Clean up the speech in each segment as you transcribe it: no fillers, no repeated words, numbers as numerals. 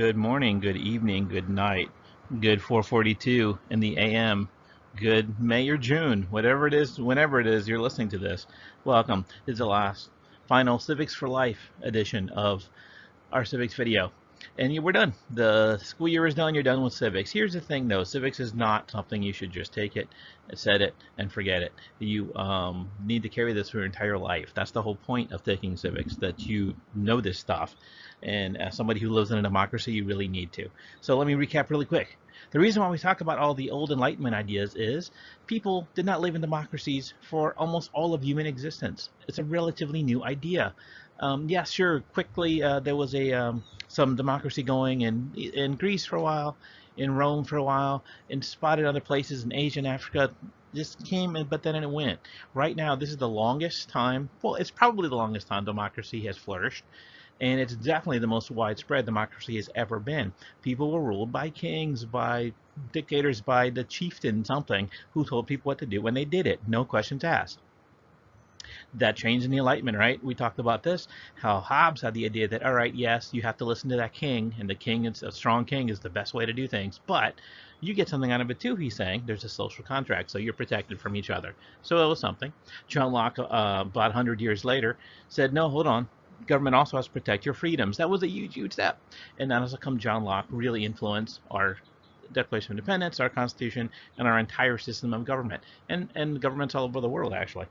Good morning, good evening, good night, good 4:42 in the AM, good May or June, whatever it is, whenever it is you're listening to this. Welcome. This is the last final Civics for Life edition of our civics video. And we're done. The school year is done. You're done with civics. Here's the thing, though. Civics is not something you should just take it, set it, and forget it. You need to carry this for your entire life. That's the whole point of taking civics, that you know this stuff. And as somebody who lives in a democracy, you really need to. So let me recap really quick. The reason why we talk about all the old Enlightenment ideas is people did not live in democracies for almost all of human existence. It's a relatively new idea. Yeah, sure. Quickly, there was some democracy going in Greece for a while, in Rome for a while, and spotted other places in Asia and Africa. This came in, but then it went. Right now, this is the longest time. Well, it's probably the longest time democracy has flourished, and it's definitely the most widespread democracy has ever been. People were ruled by kings, by dictators, by the chieftain, something, who told people what to do when they did it. No questions asked. That changed in the Enlightenment, right? We talked about this, how Hobbes had the idea that, all right, yes, you have to listen to that king, and the king, is a strong king, is the best way to do things, but you get something out of it too, he's saying. There's a social contract, so you're protected from each other. So it was something. John Locke, about 100 years later, said, no, hold on. Government also has to protect your freedoms. That was a huge, huge step. And that has come John Locke really influenced our Declaration of Independence, our Constitution, and our entire system of government, and governments all over the world, actually.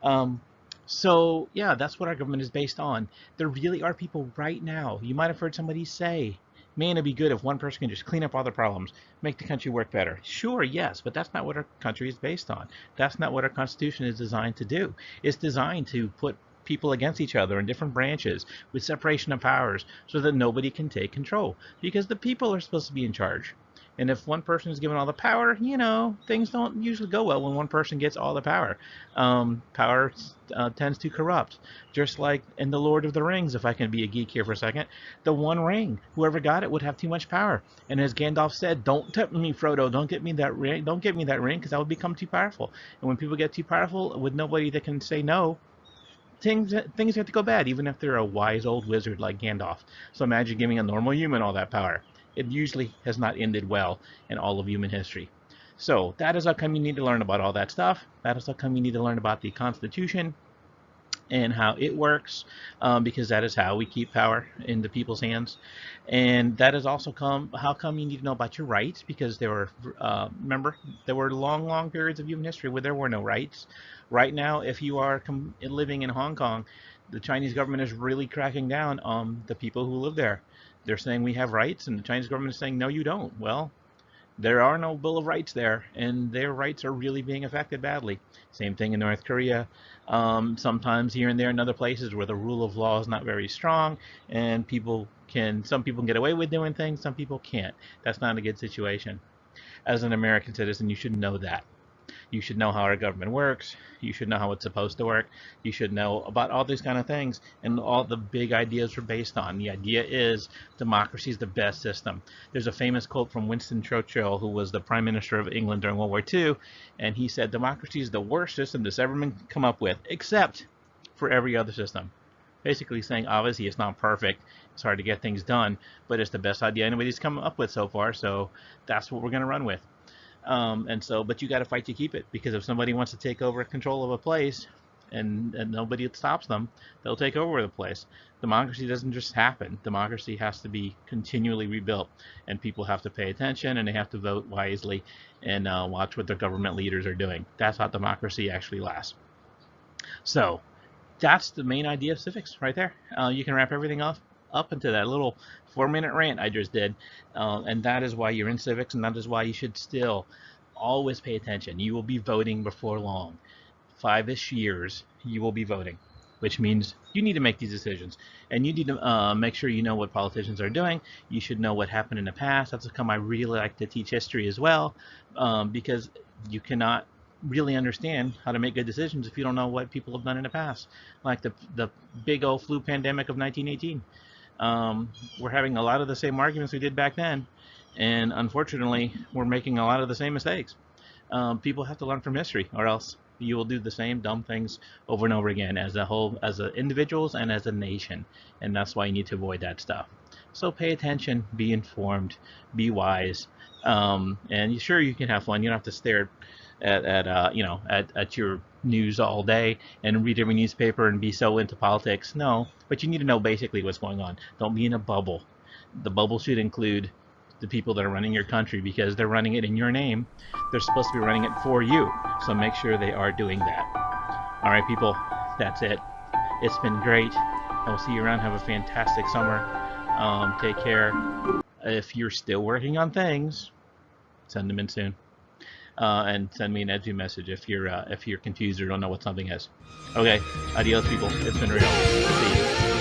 Um, so yeah, that's what our government is based on. There really are people right now. You might have heard somebody say, man, it'd be good if one person can just clean up all the problems, make the country work better. Sure, yes, but that's not what our country is based on. That's not what our Constitution is designed to do. It's designed to put people against each other in different branches with separation of powers so that nobody can take control, because the people are supposed to be in charge. And if one person is given all the power, things don't usually go well when one person gets all the power. Power tends to corrupt. Just like in The Lord of the Rings, if I can be a geek here for a second, the One Ring, whoever got it would have too much power. And as Gandalf said, don't tempt me, Frodo, don't get me that ring, because I would become too powerful. And when people get too powerful with nobody that can say no, things have to go bad, even if they're a wise old wizard like Gandalf. So imagine giving a normal human all that power. It usually has not ended well in all of human history. So that is how come you need to learn about all that stuff. That is how come you need to learn about the Constitution and how it works, because that is how we keep power in the people's hands. And that is also how come you need to know about your rights, because there were, remember, there were long, long periods of human history where there were no rights. Right now, if you are living in Hong Kong, the Chinese government is really cracking down on the people who live there. They're saying we have rights, and the Chinese government is saying, no, you don't. Well, there are no Bill of Rights there, and their rights are really being affected badly. Same thing in North Korea. Sometimes here and there in other places where the rule of law is not very strong, and some people can get away with doing things, some people can't. That's not a good situation. As an American citizen, you should know that. You should know how our government works. You should know how it's supposed to work. You should know about all these kind of things and all the big ideas are based on. The idea is democracy is the best system. There's a famous quote from Winston Churchill, who was the Prime Minister of England during World War II, and he said, democracy is the worst system that's ever been come up with, except for every other system. Basically saying, obviously, it's not perfect. It's hard to get things done, but it's the best idea anybody's come up with so far, so that's what we're going to run with. But you got to fight to keep it, because if somebody wants to take over control of a place and nobody stops them, they'll take over the place. Democracy doesn't just happen. Democracy has to be continually rebuilt, and people have to pay attention, and they have to vote wisely and watch what their government leaders are doing. That's how democracy actually lasts. So that's the main idea of civics right there. You can wrap everything up into that little 4-minute rant I just did. And that is why you're in civics, and that is why you should still always pay attention. You will be voting before long. 5-ish years, you will be voting, which means you need to make these decisions. And you need to make sure you know what politicians are doing. You should know what happened in the past. That's how I really like to teach history as well, because you cannot really understand how to make good decisions if you don't know what people have done in the past. Like the big old flu pandemic of 1918. We're having a lot of the same arguments we did back then, and unfortunately, we're making a lot of the same mistakes. People have to learn from history, or else you will do the same dumb things over and over again as a whole, as individuals and as a nation, and that's why you need to avoid that stuff. So pay attention, be informed, be wise, and sure, you can have fun. You don't have to stare at your news all day and read every newspaper and be so into politics. No, but you need to know basically what's going on. Don't be in a bubble. The bubble should include the people that are running your country, because they're running it in your name. They're supposed to be running it for you. So make sure they are doing that. All right, people, that's it. It's been great. I will see you around. Have a fantastic summer. Take care. If you're still working on things, send them in soon. And send me an edgy message if you're confused or don't know what something is. Okay, adios, people. It's been real. See you.